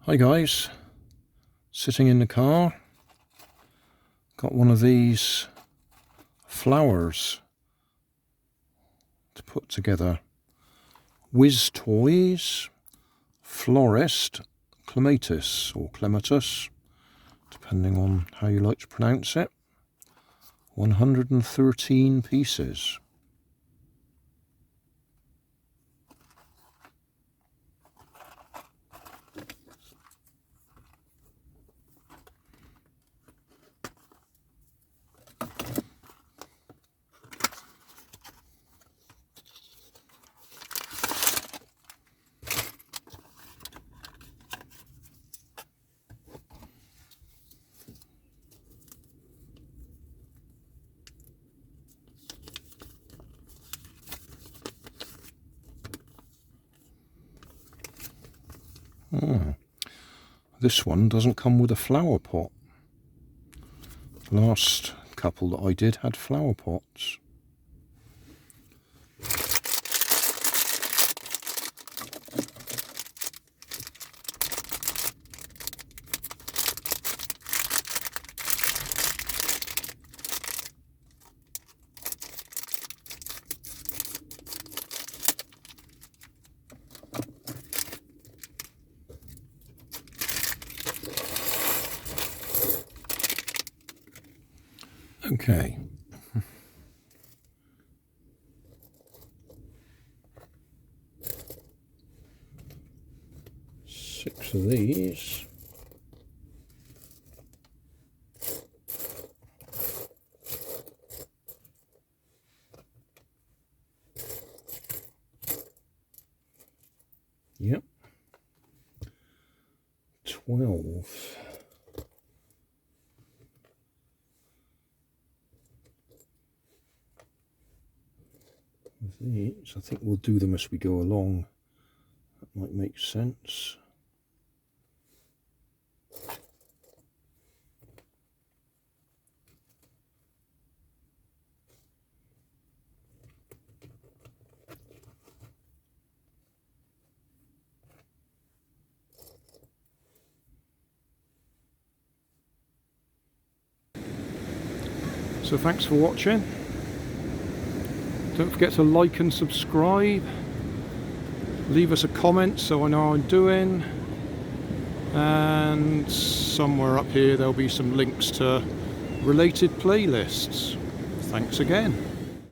Hi guys, sitting in the car, got one of these flowers to put together. Whiz Toys, FLORIST, CLEMATIS or CLEMATIS, depending on how you like to pronounce it. 113 pieces. This one doesn't come with a flower pot. Last couple that I did had flower pots. Okay. 6 of these. Yep. 12. These, I think we'll do them as we go along. That might make sense. So thanks for watching. Don't forget to like and subscribe. Leave us a comment so I know how I'm doing. And somewhere up here there'll be some links to related playlists. Thanks again.